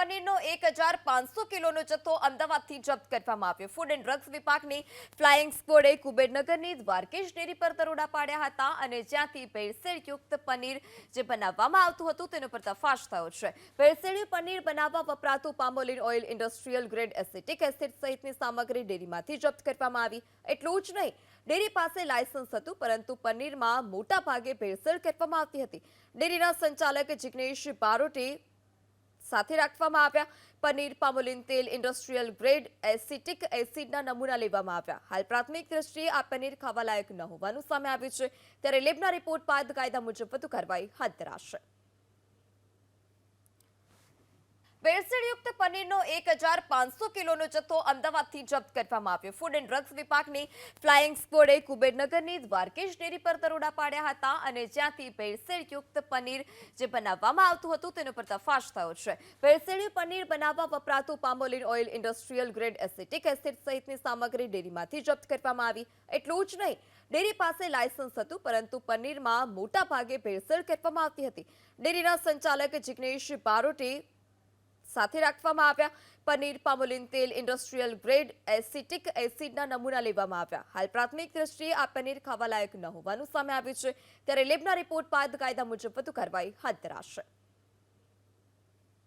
પનીરનો 1500 કિલોનો જથ્થો અમદાવાદથી જપ્ત કરવામાં આવ્યો। ફૂડ એન્ડ ડ્રગ્સ વિભાગની ફ્લાઇંગ સ્ક્વોડે કુબેરનગરની દ્વારકેશ ડેરી પર દરોડા પાડ્યા હતા અને જ્યાંથી ભેળસેળયુક્ત પનીર જે બનાવવામાં આવતું હતું તેનો પર્દાફાશ થયો છે। ભેળસેળિયું પનીર બનાવવા વપરાતું palmolein oil, industrial grade acetic acid સહિતની સામગ્રી ડેરીમાંથી જપ્ત કરવામાં આવી। એટલું જ નહીં, ડેરી પાસે લાયસન્સ હતું પરંતુ પનીરમાં મોટા ભાગે ભેળસેળ કરવામાં આવતી હતી। ડેરીના સંચાલક જિગ્નેશ બારોટે સાથે રાખવામાં આવ્યા। પનીર, પામોલિન તેલ, ઇન્ડસ્ટ્રીયલ ગ્રેડ એસિટિક એસિડના નમૂના લેવામાં આવ્યા। હાલ પ્રાથમિક દ્રષ્ટિએ આ પનીર ખાવા લાયક ન હોવાનું સામે આવ્યું છે, ત્યારે લેબના રિપોર્ટ બાદ કાયદા મુજબ વધુ કાર્યવાહી હાથ ધરાશે। ભેળસેળયુક્ત પનીરનો 1500 કિલોનો જથ્થો અમદાવાદથી જપ્ત કરવામાં આવ્યો। ફૂડ એન્ડ ડ્રગ્સ વિભાગની ફ્લાઇંગ સ્ક્વોડે કુબેરનગરની દ્વારકેશ ડેરી પર દરોડા પાડ્યા હતા અને જ્યાંથી ભેળસેળયુક્ત પનીર જે બનાવવામાં આવતું હતું તેનો પર્દાફાશ થયો છે। ભેળસેળિયું પનીર બનાવવા વપરાતું palmolein oil, industrial grade acetic acid સહિતની સામગ્રી ડેરીમાંથી જપ્ત કરવામાં આવી। એટલું જ નહીં, ડેરી પાસે લાયસન્સ હતું પરંતુ પનીરમાં મોટા ભાગે ભેળસેળ કરવામાં આવતી હતી। ડેરીના સંચાલક જિગ્નેશ બારોટે સાથે રાખવામાં આવ્યા। પનીર, પામોલિન તેલ, ઇન્ડસ્ટ્રીયલ ગ્રેડ એસિટિક એસિડના નમૂના લેવામાં આવ્યા। હાલ પ્રાથમિક દ્રષ્ટિએ આ પનીર ખાવા લાયક ન હોવાનું સામે આવ્યું છે, ત્યારે લેબના રિપોર્ટ બાદ કાયદા મુજબ વધુ કાર્યવાહી હાથ ધરાશે।